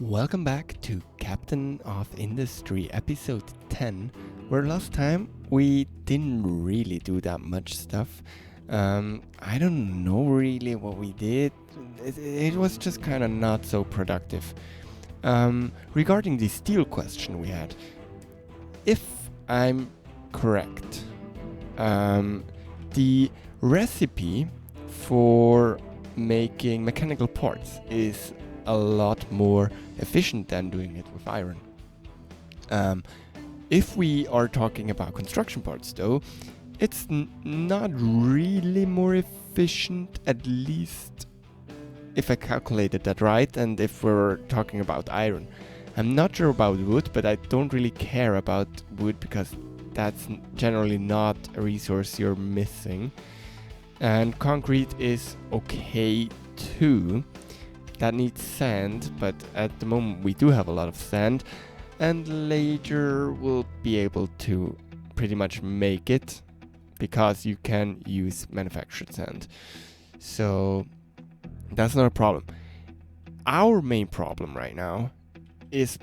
Welcome back to Captain of Industry episode 10, where last time we didn't really do that much stuff. I don't know really what we did. It was just kind of not so productive. Regarding the steel question we had, if I'm correct, the recipe for making mechanical parts is a lot more efficient than doing it with iron. If we are talking about construction parts though, it's not really more efficient, at least if I calculated that right, and if we're talking about iron. I'm not sure about wood, but I don't really care about wood because that's generally not a resource you're missing. And concrete is okay too. That needs sand, but at the moment we do have a lot of sand, and later we'll be able to pretty much make it because you can use manufactured sand. So that's not a problem. Our main problem right now is,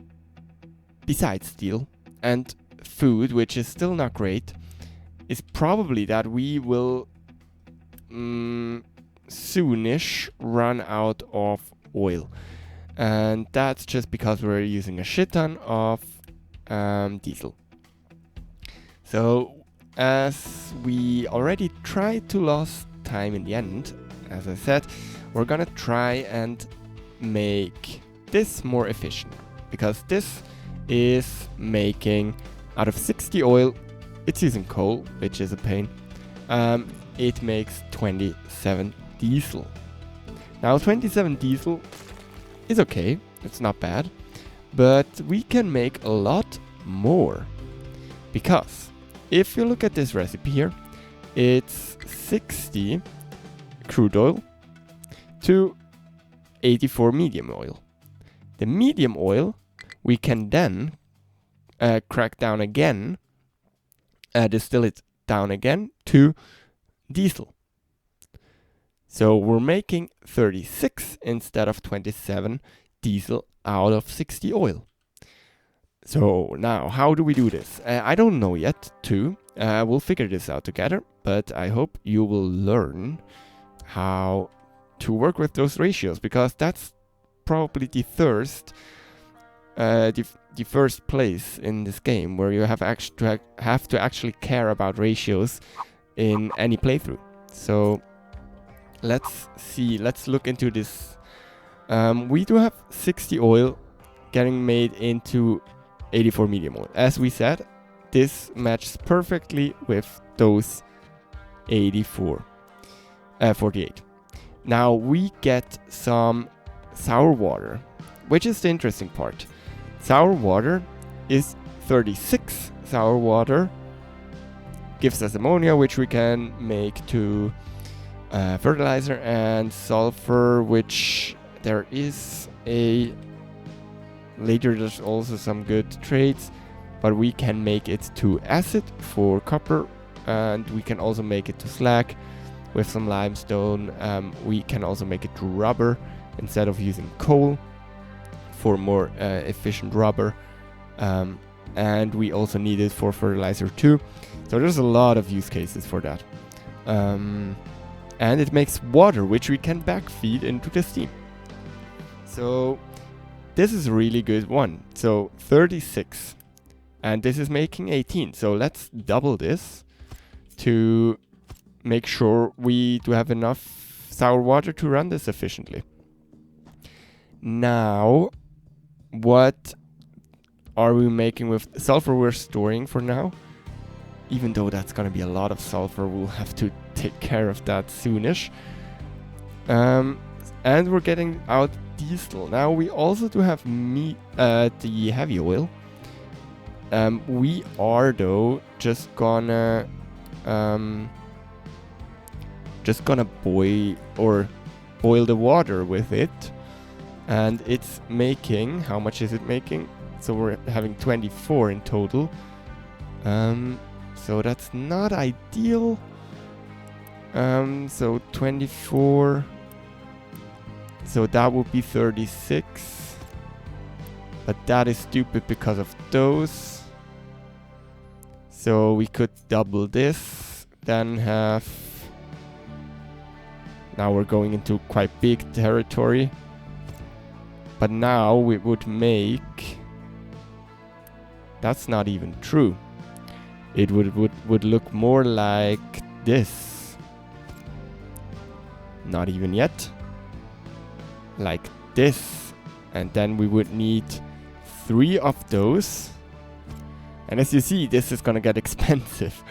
besides steel and food, which is still not great, is probably that we will soonish run out of oil, and that's just because we're using a shit ton of diesel. So as we already tried to last time in the end, as I said, we're gonna try and make this more efficient, because this is making out of 60 oil, it's using coal, which is a pain. It makes 27 diesel. Now 27 diesel is okay, it's not bad, but we can make a lot more, because if you look at this recipe here, it's 60 crude oil to 84 medium oil. The medium oil we can then crack down again, distill it down again to diesel. So we're making 36 instead of 27 diesel out of 60 oil. So now, how do we do this? I don't know yet too. We'll figure this out together, but I hope you will learn how to work with those ratios, because that's probably the first place in this game where you have to actually care about ratios in any playthrough. So let's look into this. We do have 60 oil getting made into 84 medium oil. As we said, this matches perfectly with those 48. Now we get some sour water, which is the interesting part. Sour water is 36 sour water, gives us ammonia, which we can make to fertilizer, and sulfur, which there is later there's also some good trades, but we can make it to acid for copper, and we can also make it to slag with some limestone. We can also make it to rubber instead of using coal for more efficient rubber, and we also need it for fertilizer too. So there's a lot of use cases for that. And it makes water, which we can backfeed into the steam. So this is a really good one. So 36, and this is making 18. So let's double this to make sure we do have enough sour water to run this efficiently. Now, what are we making with sulfur? We're storing for now. Even though that's gonna be a lot of sulfur, we'll have to take care of that soonish. And we're getting out diesel. Now we also do have the heavy oil. We are though just gonna boil the water with it, and it's making, how much is it making? So we're having 24 in total. So that's not ideal. So 24. So that would be 36. But that is stupid because of those. So we could double this, then have... Now we're going into quite big territory. But now we would make... That's not even true. It would look more like this. Not even yet. Like this. And then we would need 3 of those. And as you see, this is gonna get expensive.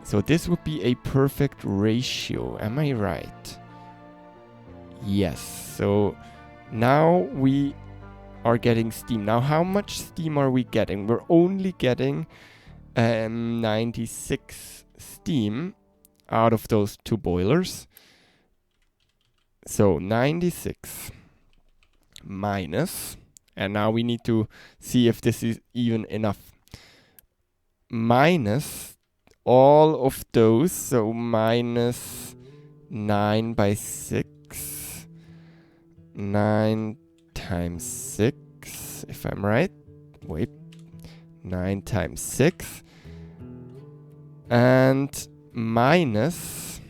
So this would be a perfect ratio. Am I right? Yes. So now we are getting steam. Now how much steam are we getting? We're only getting 96 steam out of those 2 boilers. So 96 minus, and now we need to see if this is even enough, minus all of those, so minus 9 by 6, 9 times 6, if I'm right, wait, 9 times 6, and minus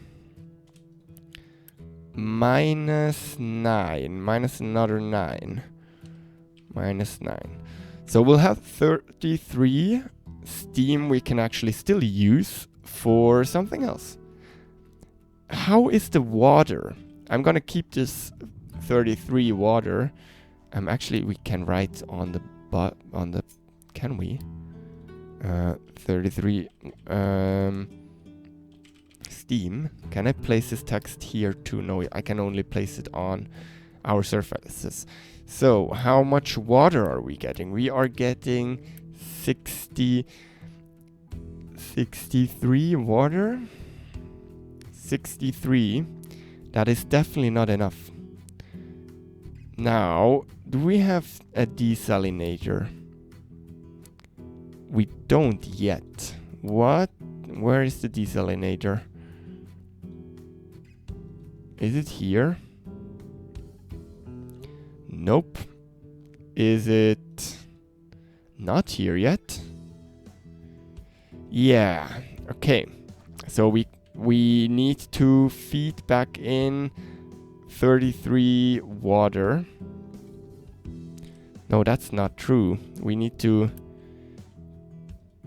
9, minus another 9, minus 9. So we'll have 33 steam we can actually still use for something else. How is the water? I'm gonna keep this 33 water. Actually, we can write on the can we? 33 steam. Can I place this text here too? No, I can only place it on our surfaces. So how much water are we getting? We are getting 63 water. 63. That is definitely not enough. Now, do we have a desalinator? We don't yet. What? Where is the desalinator? Is it here? Nope. Is it not here yet? Yeah. Okay. So we need to feed back in 33 water. No, that's not true. We need to...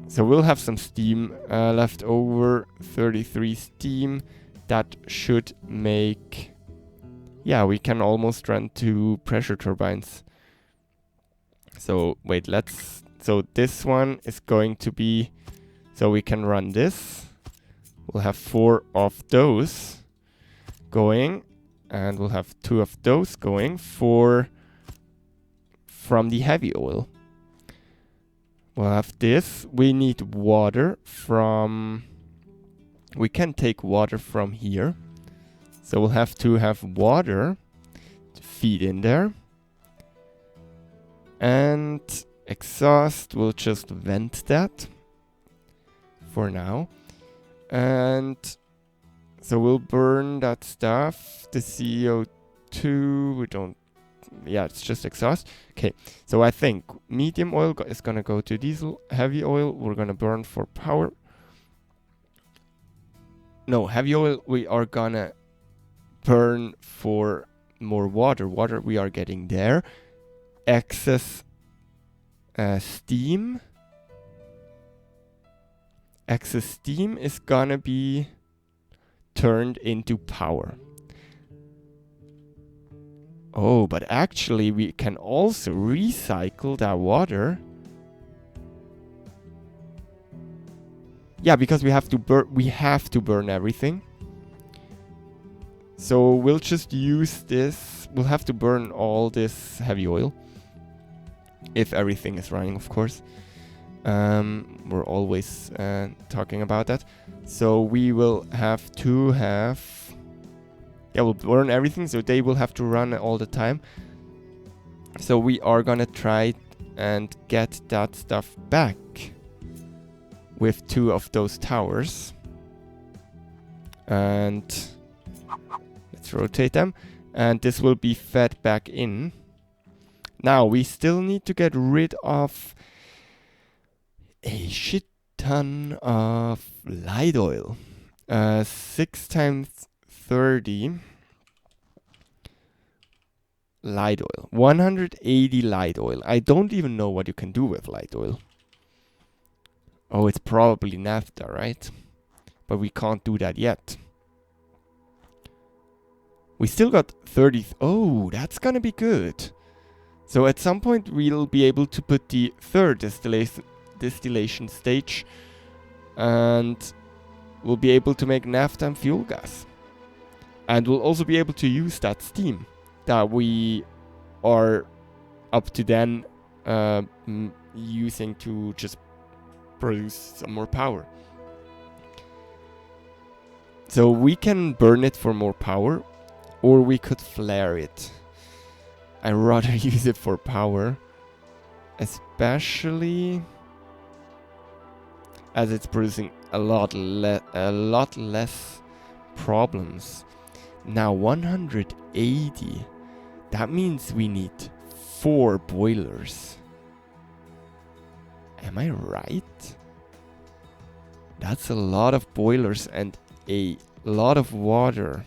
So we'll have some steam left over. 33 steam. That should make... Yeah, we can almost run 2 pressure turbines. So wait, let's... So this one is going to be... So we can run this. We'll have 4 of those going. And we'll have 2 of those going from the heavy oil. We'll have this. We need water from... We can take water from here. So we'll have to have water to feed in there. And exhaust, we'll just vent that for now. And so we'll burn that stuff. The CO2, we don't... Yeah, it's just exhaust. Okay, so I think medium oil is gonna go to diesel. Heavy oil, we're gonna burn for power. No, heavy oil, we are gonna burn for more water. Water we are getting there. Excess steam. Excess steam is gonna be turned into power. Oh, but actually we can also recycle that water. Yeah, because we have to burn everything. So we'll just use this. We'll have to burn all this heavy oil. If everything is running, of course. We're always talking about that. So we will have to have... Yeah, we'll burn everything, so they will have to run all the time. So we are gonna try and get that stuff back with 2 of those towers. And let's rotate them. And this will be fed back in. Now, we still need to get rid of a shit ton of light oil. 6 times 30 light oil. 180 light oil. I don't even know what you can do with light oil. Oh, it's probably naphtha, right? But we can't do that yet. We still got 30. Oh, that's gonna be good. So at some point we'll be able to put the third distillation stage, and we'll be able to make naphtha and fuel gas. And we'll also be able to use that steam that we are up to then using to just produce some more power. So we can burn it for more power, or we could flare it. I'd rather use it for power, especially as it's producing a lot less problems. Now 180. That means we need 4 boilers. Am I right? That's a lot of boilers and a lot of water.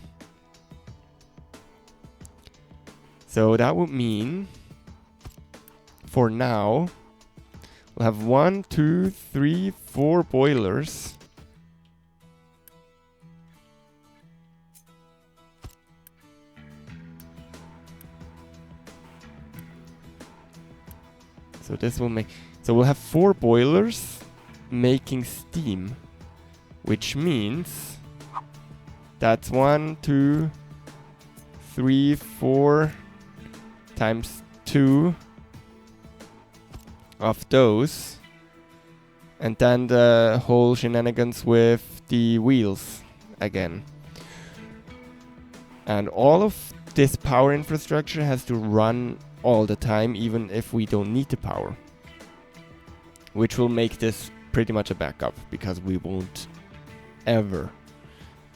So that would mean, for now, we'll have 1, 2, 3, 4 boilers. So this will make, so we'll have 4 boilers making steam, which means that's 1, 2, 3, 4 times 2 of those, and then the whole shenanigans with the wheels again. And all of this power infrastructure has to run all the time, even if we don't need the power, which will make this pretty much a backup, because we won't ever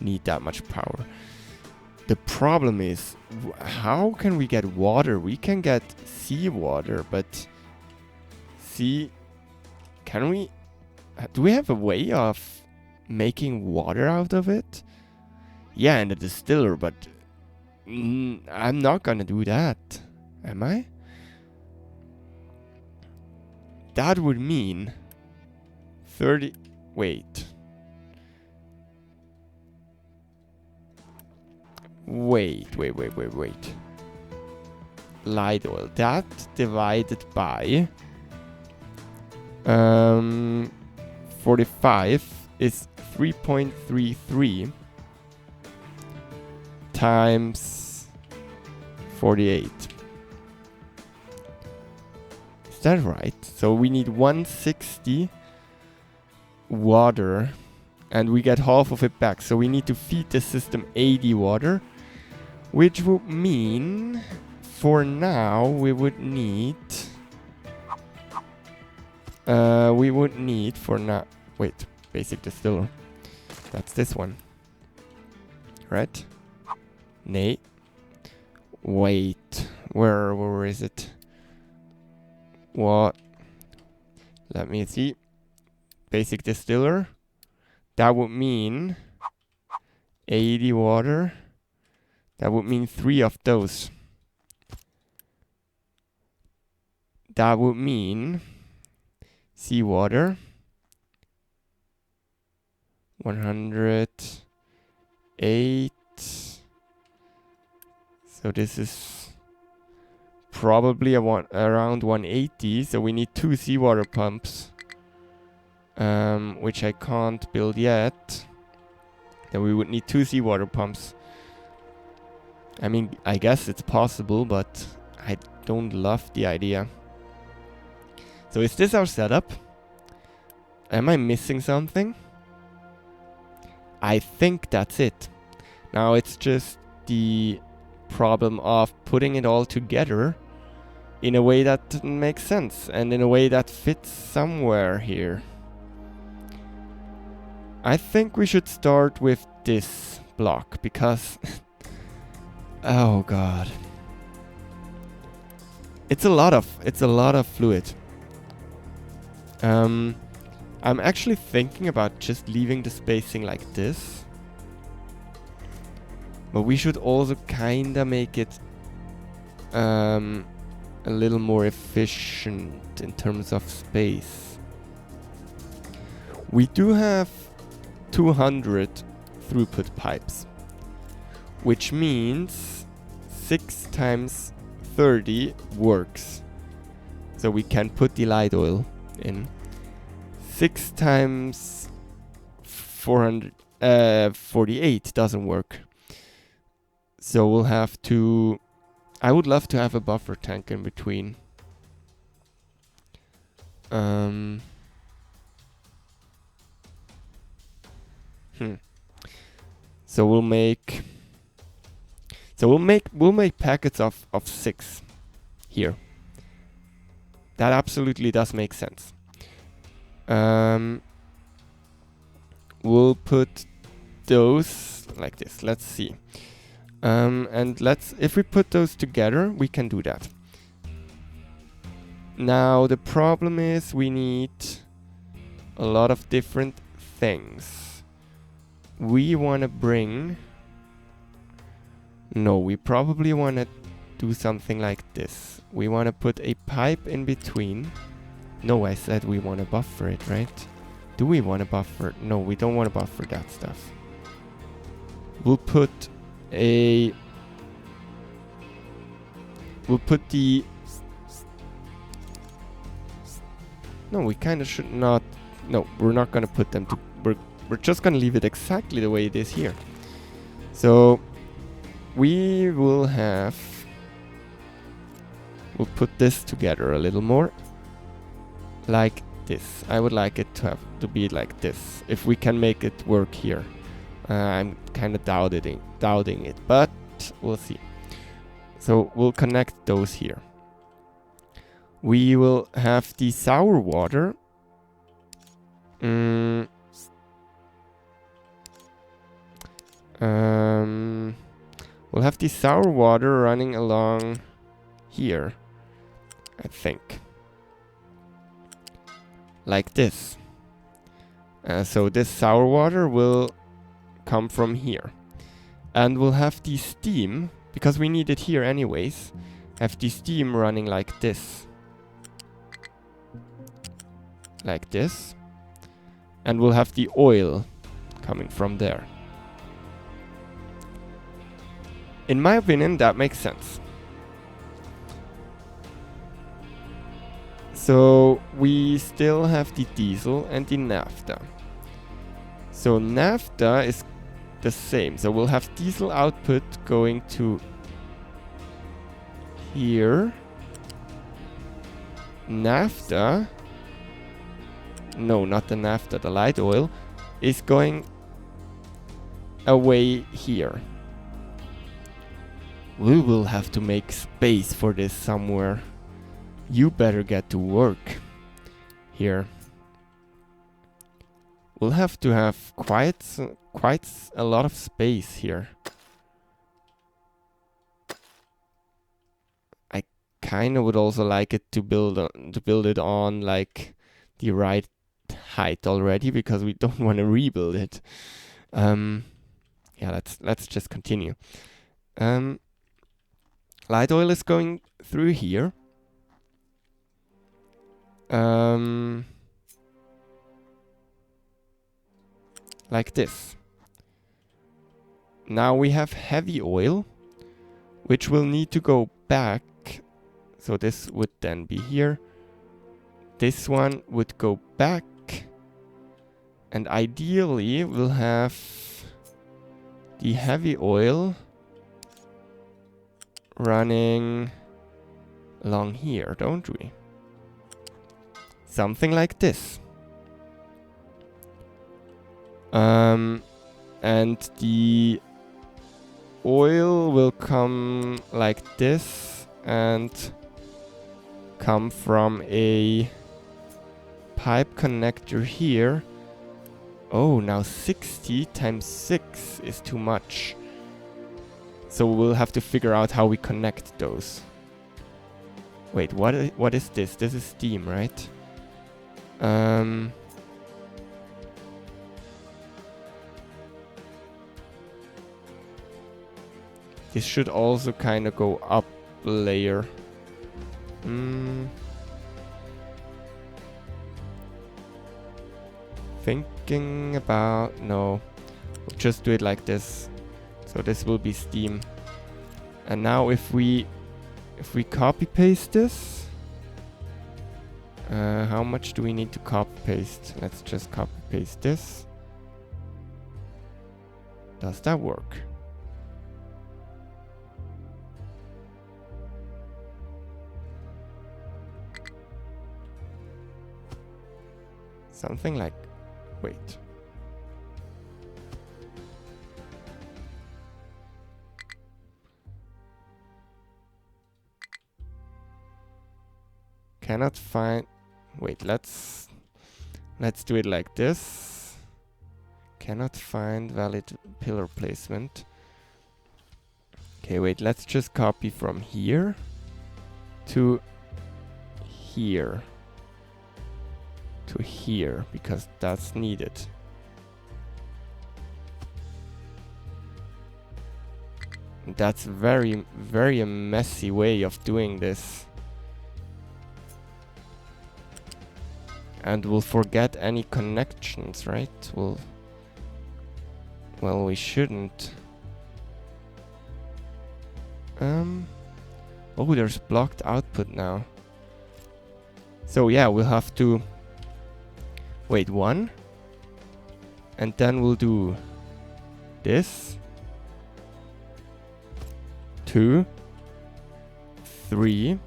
need that much power. The problem is, how can we get water? We can get seawater, but can we? Do we have a way of making water out of it? Yeah, in the distiller, but I'm not gonna do that. Am I? That would mean 30. Wait. Light oil. That divided by 45 is 3.33 times 48. Is that right? So we need 160 water, and we get half of it back. So we need to feed the system 80 water, which would mean, for now, we would need wait, basic distiller. That's this one, right? Nay. Wait, where is it? What? Let me see. Basic distiller. That would mean 80 water. That would mean 3 of those. That would mean seawater. 108. So this is probably around 180. So we need 2 seawater pumps, which I can't build yet. Then we would need 2 seawater pumps. I mean, I guess it's possible, but I don't love the idea. So is this our setup? Am I missing something? I think that's it. Now it's just the problem of putting it all together in a way that makes sense and in a way that fits somewhere here. I think we should start with this block because oh god. It's a lot of fluid. I'm actually thinking about just leaving the spacing like this. But we should also kinda make it a little more efficient in terms of space. We do have 200 throughput pipes, which means 6 times 30 works. So we can put the light oil in. 6 times 448 doesn't work. So we'll have to... I would love to have a buffer tank in between. So we'll make packets of 6 here. That absolutely does make sense. We'll put those like this. Let's see. And if we put those together, we can do that. Now the problem is we need a lot of different things. We want to bring... No, we probably want to do something like this. We want to put a pipe in between. No, I said we want to buffer it, right? Do we want to buffer? No, we don't want to buffer that stuff. We'll put the... No, we kind of should not... No, we're not going to put them to... We're just going to leave it exactly the way it is here. So we will have... We'll put this together a little more. Like this. I would like it to be like this. If we can make it work here. I'm kind of doubting it, but we'll see. So we'll connect those here. We will have the sour water. We'll have the sour water running along here, I think. Like this. So this sour water will come from here. And we'll have the steam, because we need it here anyways, have the steam running like this. Like this. And we'll have the oil coming from there. In my opinion, that makes sense. So we still have the diesel and the naphtha. So naphtha is the same. So we'll have diesel output going to here. Naphtha, no, not the naphtha, the light oil, is going away here. We will have to make space for this somewhere. You better get to work here. We'll have to have quite a lot of space here. I kind of would also like it to build it on like the right height already, because we don't want to rebuild it. Yeah, let's just continue. Light oil is going through here. Like this. Now we have heavy oil, which will need to go back. So this would then be here. This one would go back. And ideally we'll have the heavy oil running along here, don't we? Something like this. And the oil will come like this and come from a pipe connector here. Oh, now 60 times 6 is too much. So we'll have to figure out how we connect those. Wait, what is this? This is steam, right? This should also kind of go up a layer. Thinking about... No. We'll just do it like this. So this will be steam. And now if we copy paste this... how much do we need to copy paste? Let's just copy paste this. Does that work? Something like... Wait. Cannot find... Wait, let's do it like this. Cannot find valid pillar placement. Okay, wait, let's just copy from here to here. To here, because that's needed. That's very, very messy way of doing this. And we'll forget any connections, right? Well, we shouldn't. Oh, there's blocked output now. So yeah, we'll have to wait 1. And then we'll do this. 2, 3,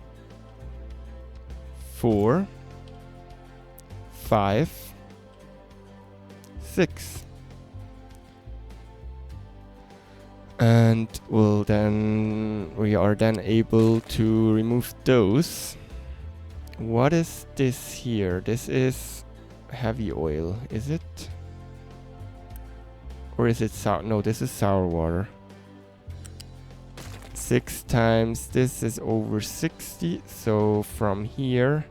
4, 5, 6. And we are then able to remove those. What is this here? This is heavy oil, is it? Or is it sour? No, this is sour water. 6 times this is over 60. So from here,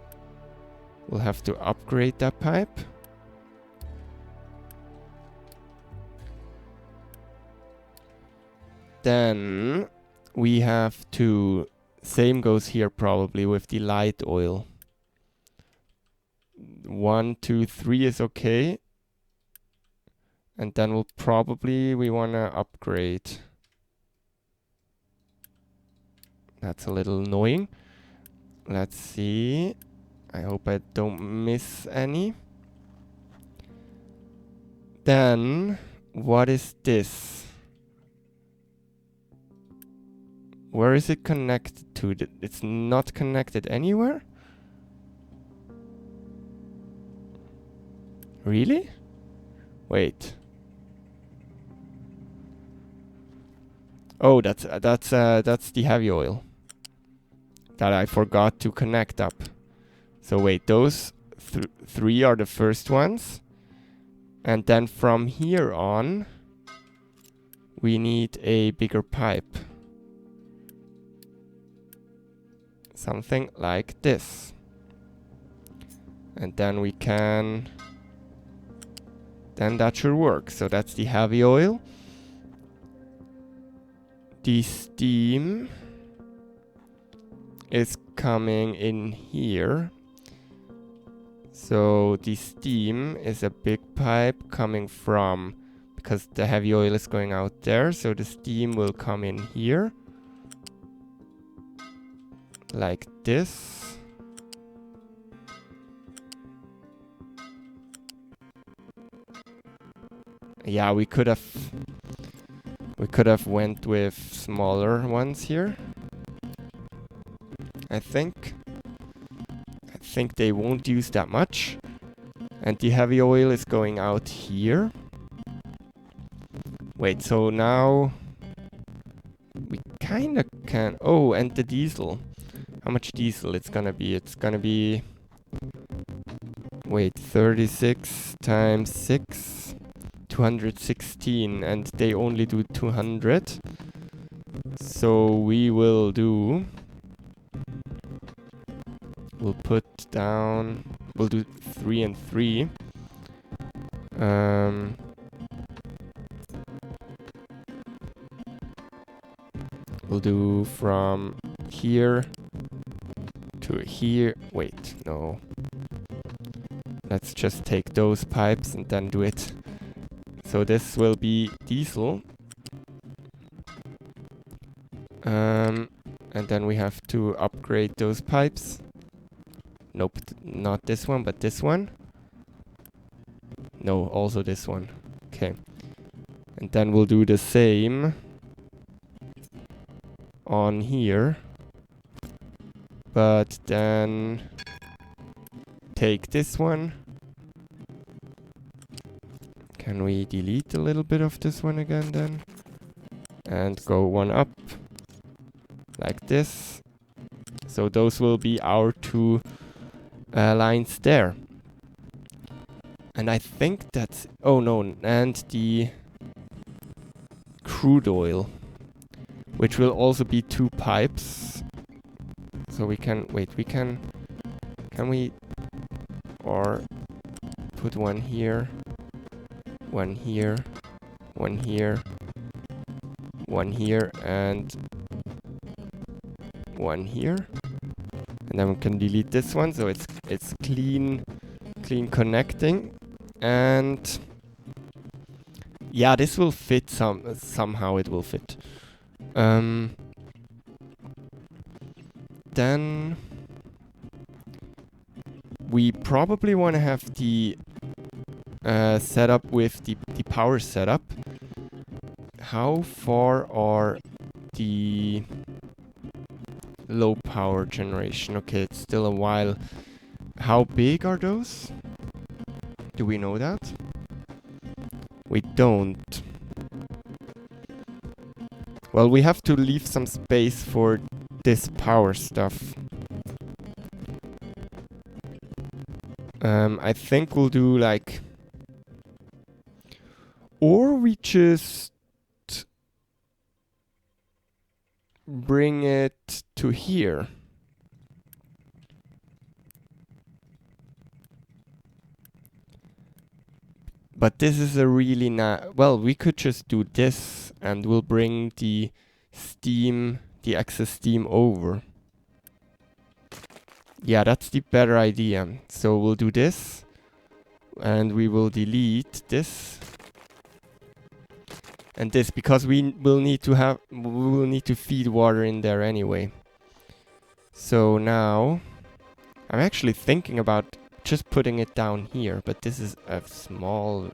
we'll have to upgrade that pipe. Then we have to... Same goes here probably with the light oil. 1, 2, 3 is okay. And then we want to upgrade. That's a little annoying. Let's see. I hope I don't miss any. Then, what is this? Where is it connected to? It's not connected anywhere? Really? Wait. Oh, that's the heavy oil that I forgot to connect up. So wait, those 3 are the first ones. And then from here on, we need a bigger pipe. Something like this. And then we can... Then that should work. So that's the heavy oil. The steam is coming in here. So the steam is a big pipe coming from... Because the heavy oil is going out there. So the steam will come in here. Like this. Yeah, we could have went with smaller ones here. I think they won't use that much. And the heavy oil is going out here. Wait, so now we kinda can... Oh, and the diesel. How much diesel it's gonna be? It's gonna be... Wait, 36 times 6, 216, and they only do 200. So we will do we'll put down, we'll do 3 and 3. We'll do from here to here. Wait, no. Let's just take those pipes and then do it. So this will be diesel. And then we have to upgrade those pipes. Nope, not this one, but this one. No, also this one. Okay. And then we'll do the same on here. But then take this one. Can we delete a little bit of this one again then? And go one up. Like this. So those will be our two lines there. And I think that's... Oh no, and the crude oil. Which will also be 2 pipes. So we can... Wait, we can... Can we... Or... Put one here. One here. One here. One here. And... one here. And then we can delete this one. So it's clean connecting. And... yeah, this will fit somehow it will fit. Then we probably want to have the setup with the power setup. How far are the low power generation? Okay, it's still a while. How big are those? Do we know that? We don't. Well, we have to leave some space for this power stuff. I think we'll do like... Or we just bring it to here. But this is a really well, we could just do this and we'll bring the steam, the excess steam over. Yeah, that's the better idea. So we'll do this and we will delete this and this because we will need to feed water in there anyway. So now I'm actually thinking about just putting it down here, but this is a small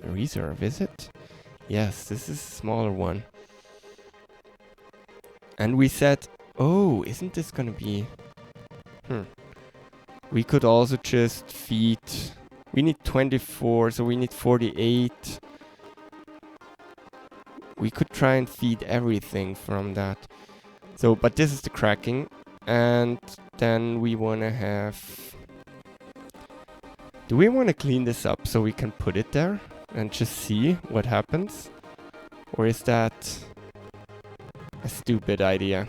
reserve, is it? Yes, this is a smaller one. And we said, oh, isn't this gonna be... We could also just feed... We need 24, so we need 48. We could try and feed everything from that. So, but this is the cracking. And then we wanna have... Do we want to clean this up so we can put it there and just see what happens? Or is that a stupid idea?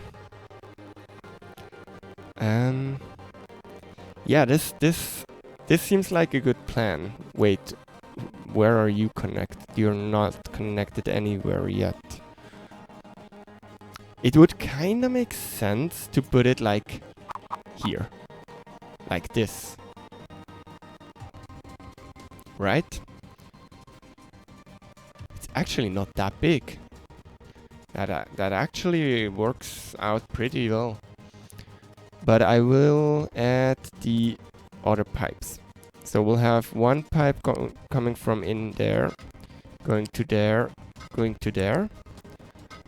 Yeah, this seems like a good plan. Wait, where are you connected? You're not connected anywhere yet. It would kind of make sense to put it like here, like this. Right? It's actually not that big. That actually works out pretty well. But I will add the other pipes. So we'll have one pipe coming from in there, going to there, going to there.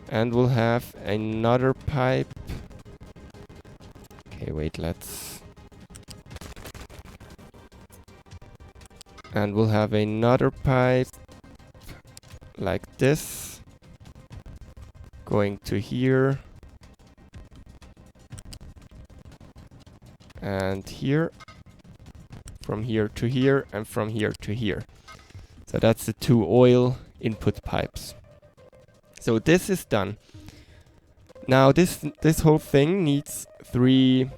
And we'll have another pipe. Okay, wait, let's... And we'll have another pipe like this going to here and here, from here to here and from here to here. So that's the 2 oil input pipes. So this is done. Now this whole thing needs 3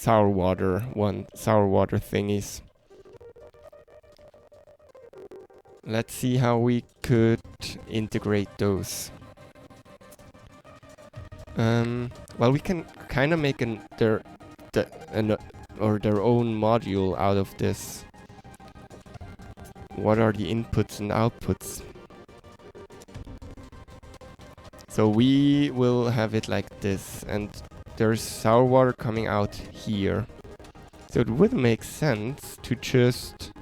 sour water thingies. Let's see how we could integrate those. Well, we can kind of make their own module out of this. What are the inputs and outputs? So we will have it like this, and there's sour water coming out here. So it would make sense to just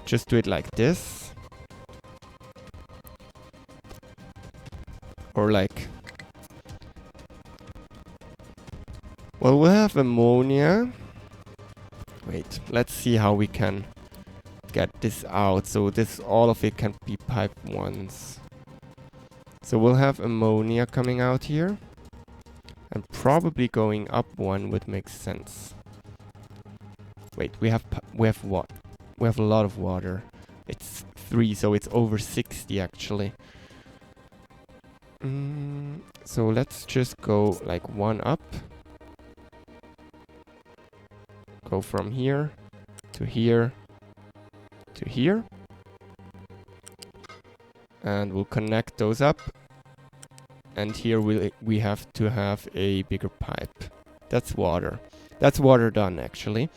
just do it like this. Or like, well, we'll have ammonia. Wait, let's see how we can get this out. So this, all of it can be piped once. So we'll have ammonia coming out here. And probably going up one would make sense. Wait, we have what? We have a lot of water. It's 3, so it's over 60 actually. So let's just go like one up. Go from here to here to here. And we'll connect those up. And here we have to have a bigger pipe. That's water. That's water done actually.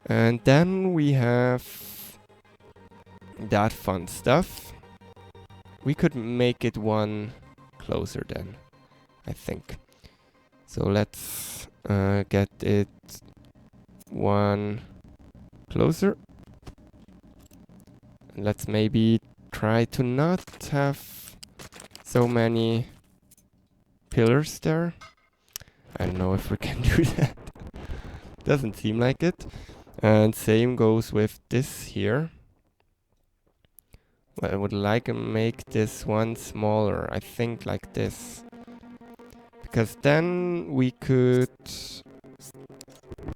And then we have that fun stuff. We could make it one closer then, I think. So let's get it one closer. And let's maybe try to not have so many pillars there. I don't know if we can do that. Doesn't seem like it. And same goes with this here. Well, I would like to make this one smaller, I think like this. Because then we could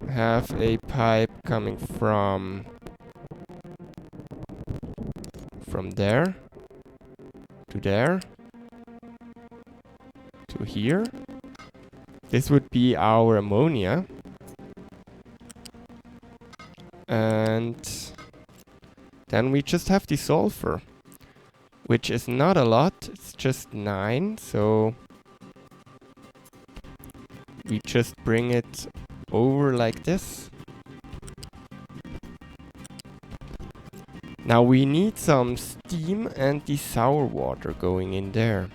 have a pipe coming from there to there to here. This would be our ammonia. And then we just have the sulfur, which is not a lot, it's just 9, so we just bring it over like this. Now we need some steam and the sour water going in there.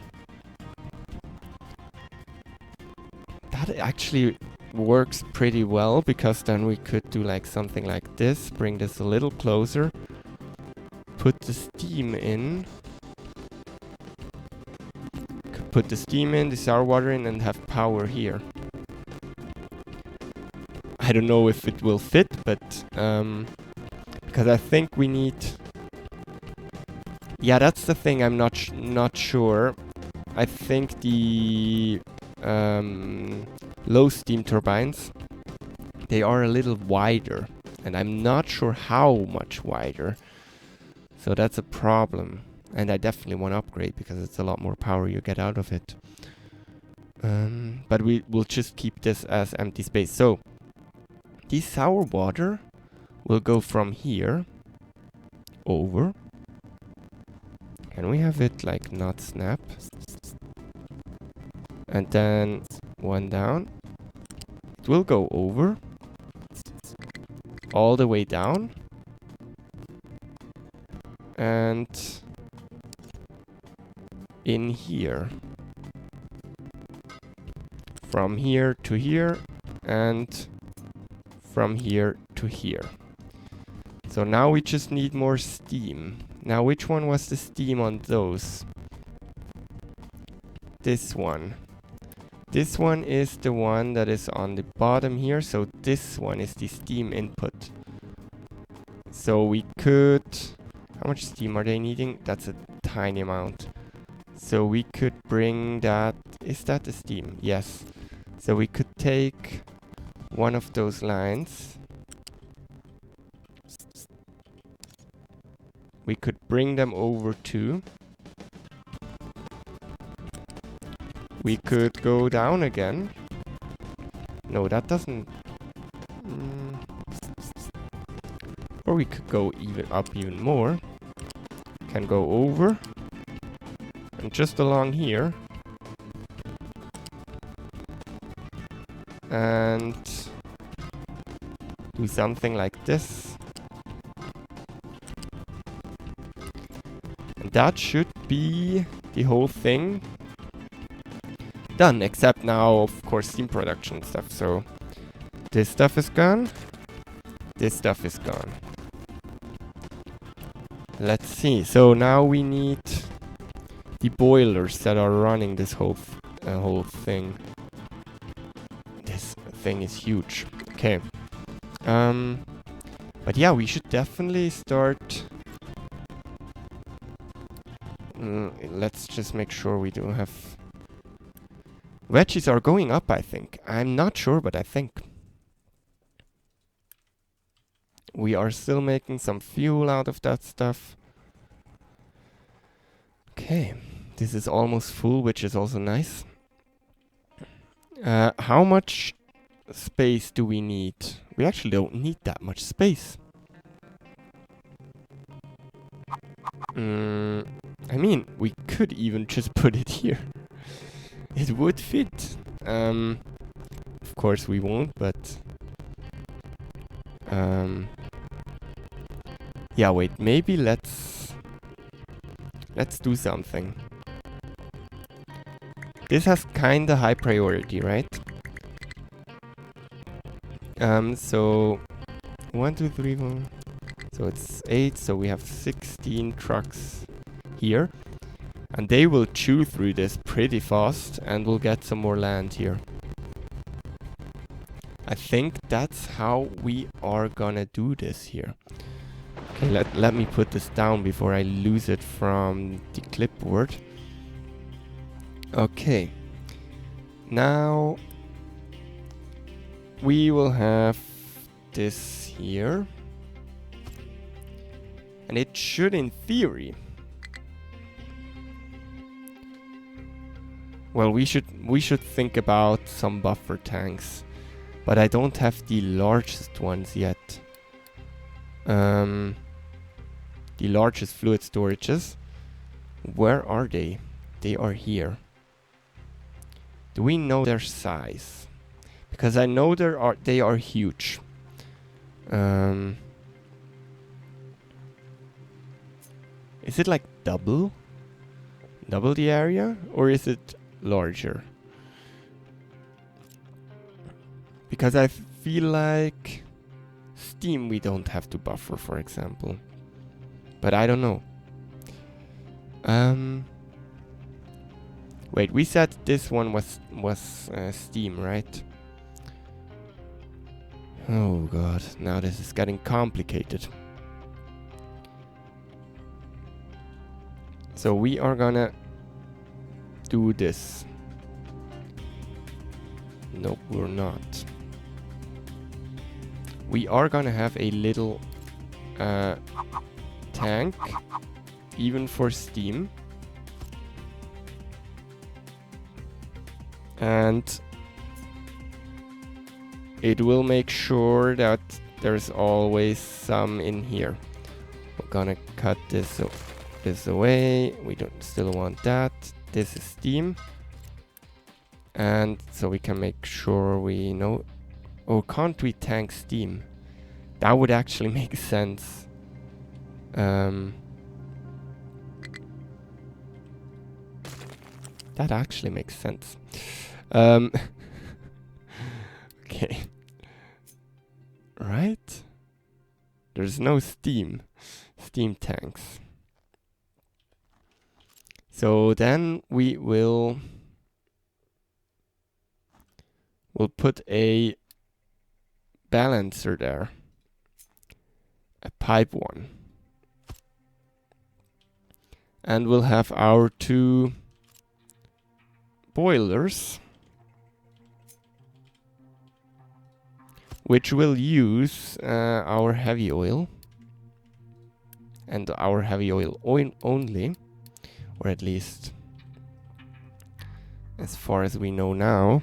That actually works pretty well, because then we could do like something like this, bring this a little closer, put the steam in, put the steam in, the sour water in, and have power here. I don't know if it will fit, but because I think we need, yeah, that's the thing, I'm not sure. I think the low steam turbines, they are a little wider, and I'm not sure how much wider. So that's a problem, and I definitely want to upgrade because it's a lot more power you get out of it. But we will just keep this as empty space. So the sour water will go from here over. Can we have it like not snap? And then one down. It will go over all the way down. And in here. From here to here, and from here to here. So now we just need more steam. Now which one was the steam on those? This one. This one is the one that is on the bottom here, so this one is the steam input. So we could... How much steam are they needing? That's a tiny amount. So we could bring that... Is that the steam? Yes. So we could take one of those lines. We could bring them over to We could go down again. No, that doesn't... Or we could go even up even more. Can go over. And just along here. And do something like this. And that should be the whole thing done, except now, of course, steam production stuff. So this stuff is gone. This stuff is gone. Let's see. So now we need the boilers that are running this whole thing. This thing is huge. Okay. But yeah, we should definitely start. Let's just make sure we do have. Veggies are going up, I think. I'm not sure, but I think. We are still making some fuel out of that stuff. Okay. This is almost full, which is also nice. How much space do we need? We actually don't need that much space. I mean, we could even just put it here. It would fit. Of course we won't, but... yeah, wait, maybe let's do something. This has kinda high priority, right? So 1, 2, 3, 4. So it's 8, so we have 16 trucks here. And they will chew through this pretty fast and we'll get some more land here. I think that's how we are gonna do this here. Okay, let me put this down before I lose it from the clipboard. Okay. Now we will have this here. And it should, in theory... Well, we should think about some buffer tanks. But I don't have the largest ones yet. The largest fluid storages. Where are they? They are here. Do we know their size? Because I know they are huge. Is it like double the area, or is it larger? Because I feel like steam we don't have to buffer, for example. But I don't know. Wait, we said this one was steam, right? Oh god, now this is getting complicated. So we are gonna do this. Nope, we're not. We are gonna have a little tank, even for steam. And it will make sure that there's always some in here. We're gonna cut this away. We still want that. This is steam. And so we can make sure we know. Oh, can't we tank steam? That would actually make sense. That actually makes sense. Okay. Right? There's no steam tanks. So then we'll put a balancer there. A pipe one. And we'll have our 2 boilers, which will use our heavy oil. And our heavy oil only. Or at least as far as we know now.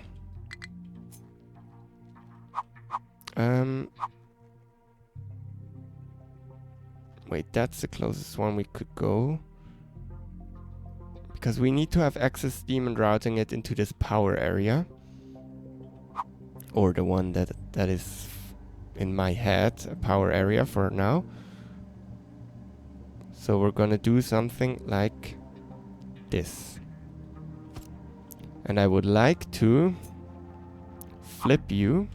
Wait, that's the closest one we could go. Because we need to have access steam and routing it into this power area. Or the one that is in my head, a power area for now. So we're gonna do something like this. And I would like to flip you.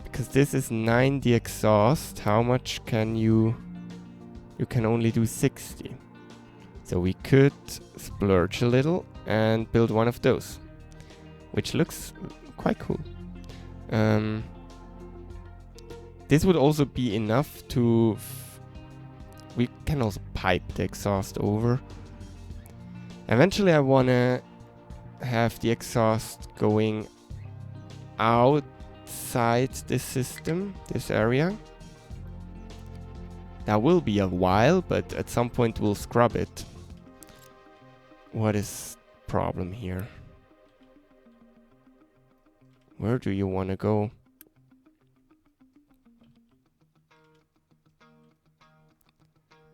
Because this is 90 exhaust. How much can you... You can only do 60. So we could splurge a little and build one of those. Which looks quite cool. This would also be enough to... We can also pipe the exhaust over. Eventually I want to have the exhaust going outside this system, this area. That will be a while, but at some point we'll scrub it. What is the problem here? Where do you want to go?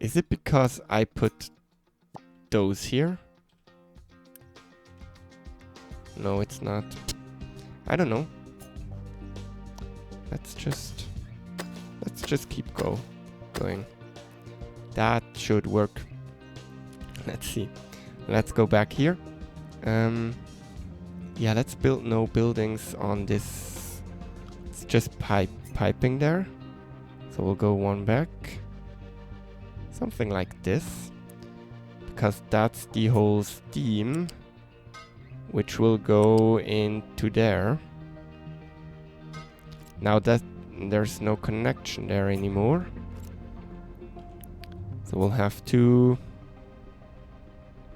Is it because I put those here? No, it's not. I don't know. Let's just keep going. That should work. Let's see. Let's go back here. Yeah, let's build no buildings on this. It's just piping there. So we'll go one back. Something like this. Because that's the whole steam, which will go into there. Now that there's no connection there anymore. So we'll have to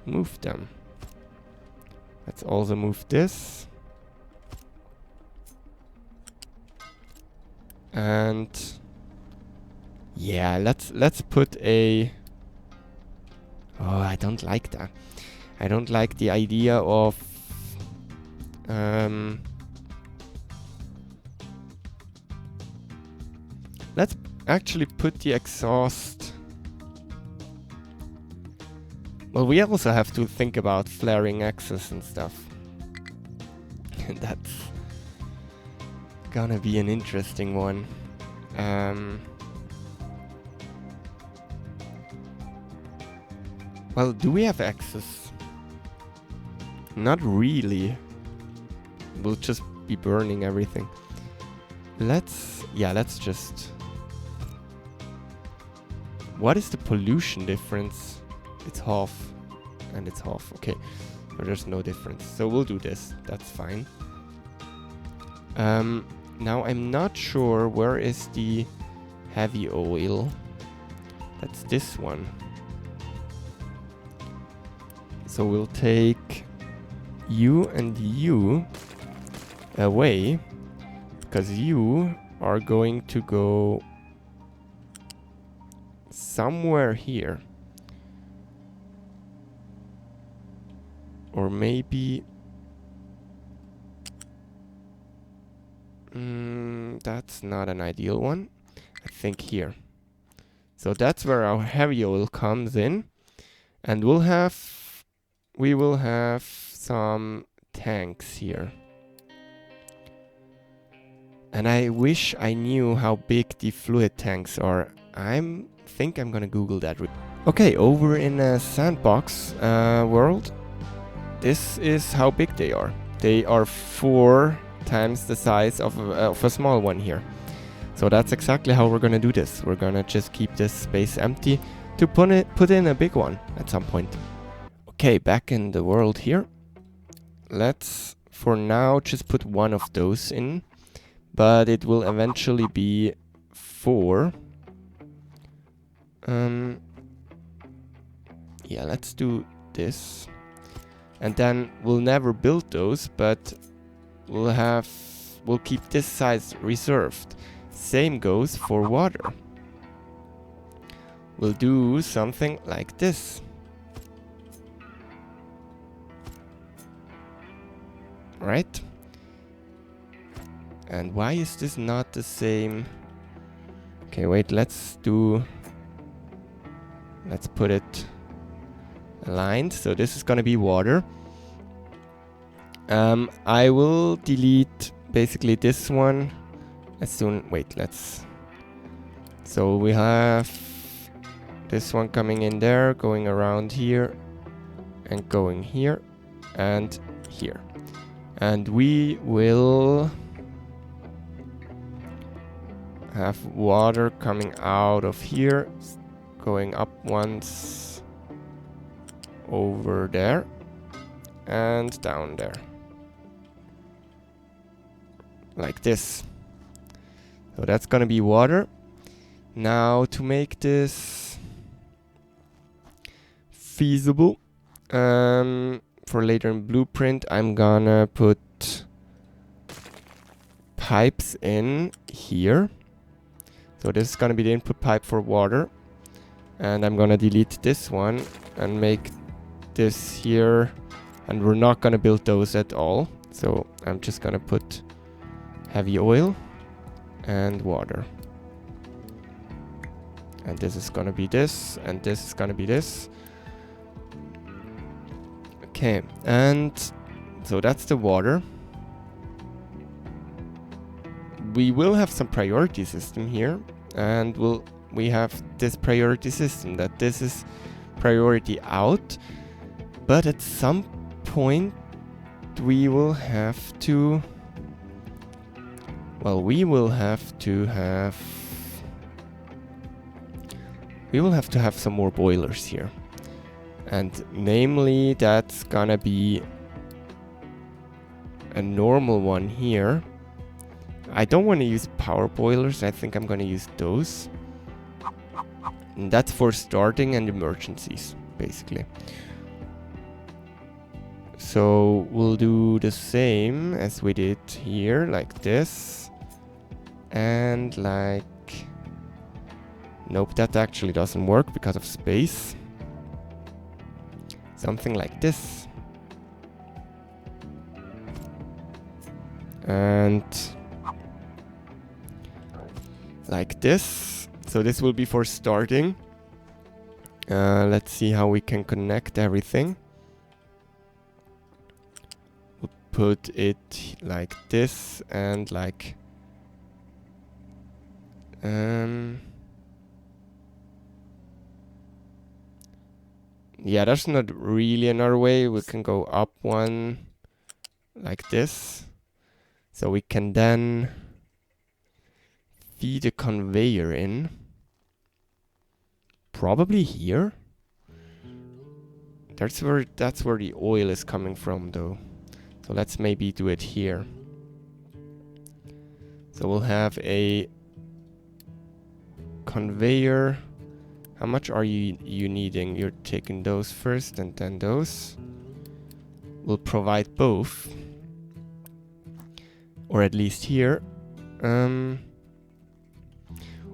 move them. Let's also move this. And yeah, let's put a... Oh, I don't like that. I don't like the idea of let's actually put the exhaust. Well, we also have to think about flaring access and stuff. That's gonna be an interesting one. Well, do we have access? Not really. We'll just be burning everything. Let's just... What is the pollution difference? It's half. And it's half. Okay. So there's no difference. So we'll do this. That's fine. Now I'm not sure where is the heavy oil. That's this one. So we'll take you and you away, because you are going to go somewhere here. Or maybe... that's not an ideal one. I think here. So that's where our heavy oil comes in. And we will have some tanks here. And I wish I knew how big the fluid tanks are. Think I'm gonna Google that. Okay, over in a sandbox world, this is how big they are. They are 4 times the size of a small one here. So that's exactly how we're gonna do this. We're gonna just keep this space empty to put in a big one at some point. Okay, back in the world here. Let's, for now, just put one of those in. But it will eventually be 4. Yeah, let's do this. And then we'll never build those, but we'll keep this size reserved. Same goes for water. We'll do something like this. right? And why is this not the same? Okay, wait, let's put it aligned. So this is gonna be water. I will delete basically this one as soon. Wait, so we have this one coming in there, going around here, and going here, and here. And we will have water coming out of here, going up once over there, and down there. Like this. So that's gonna be water. Now to make this feasible, for later in Blueprint, I'm gonna put pipes in here. So this is gonna be the input pipe for water. And I'm gonna delete this one and make this here. And we're not gonna build those at all. So I'm just gonna put heavy oil and water. And this is gonna be this, and this is gonna be this. Okay, and so that's the water. We will have some priority system here, and we have this priority system that this is priority out, but at some point we will have to have some more boilers here. And namely, that's gonna be a normal one here. I don't want to use power boilers. I think I'm gonna use those. And that's for starting and emergencies, basically. So we'll do the same as we did here, like this. And like... Nope, that actually doesn't work because of space. Something like this. And like this. So this will be for starting. Let's see how we can connect everything. We'll put it like this and like... yeah, there's not really another way. We can go up one like this. So we can then feed a conveyor in. Probably here. That's where the oil is coming from though. So let's maybe do it here. So we'll have a conveyor. How much are you needing? You're taking those first and then those. We'll provide both. Or at least here.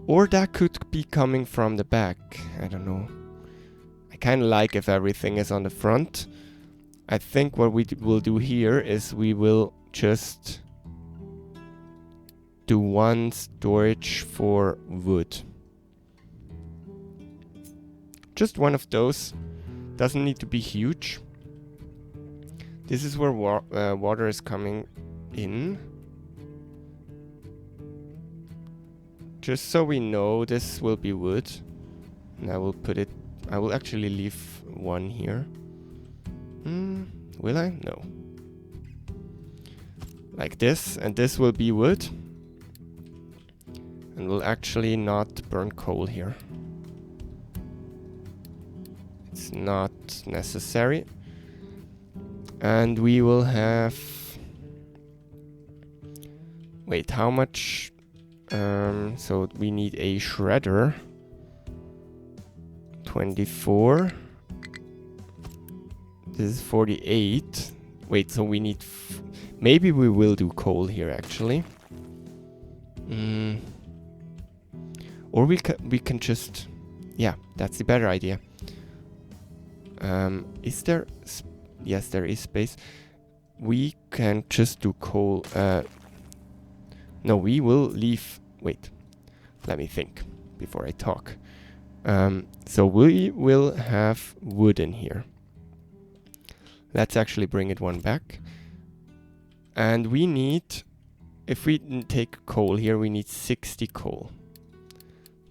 Or that could be coming from the back. I don't know. I kind of like if everything is on the front. I think what we will do here is we will just do one storage for wood. Just one of those. Doesn't need to be huge. This is where water is coming in. Just so we know, this will be wood. And I will put it... I will actually leave one here. Will I? No. Like this. And this will be wood. And we'll actually not burn coal here. It's not necessary. And we will have... Wait, how much... so we need a shredder. 24. This is 48. Wait, so we need... maybe we will do coal here, actually. Or we can just... yeah, that's the better idea. Is there... yes, there is space. we can just do coal. No, we will leave. Wait, let me think before I talk. So we will have wood in here. Let's actually bring it one back. And we need, if we take coal here, we need 60 coal.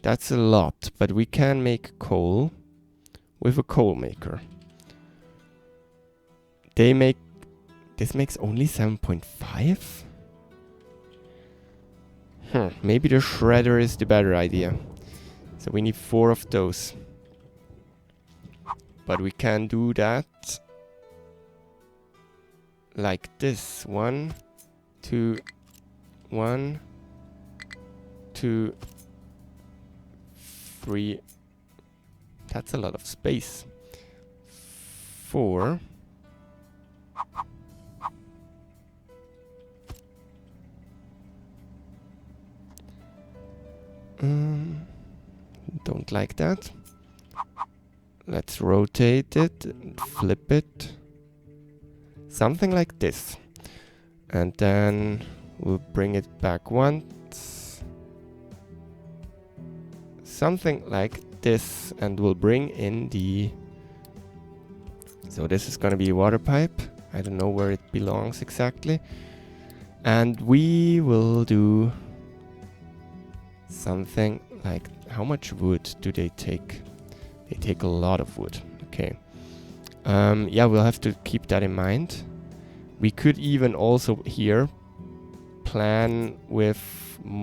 That's a lot, but we can make coal with a coal maker. This makes only 7.5? Maybe the shredder is the better idea. So we need 4 of those. But we can do that like this. 1, 2, 1, 2, 3. That's a lot of space. 4. Don't like that. Let's rotate it and flip it. Something like this. And then we'll bring it back once. Something like this. And we'll bring in the... So this is gonna be a water pipe. I don't know where it belongs exactly. And we will do something like... How much wood do they take? They take a lot of wood. Okay. Yeah, we'll have to keep that in mind. We could even also here plan with more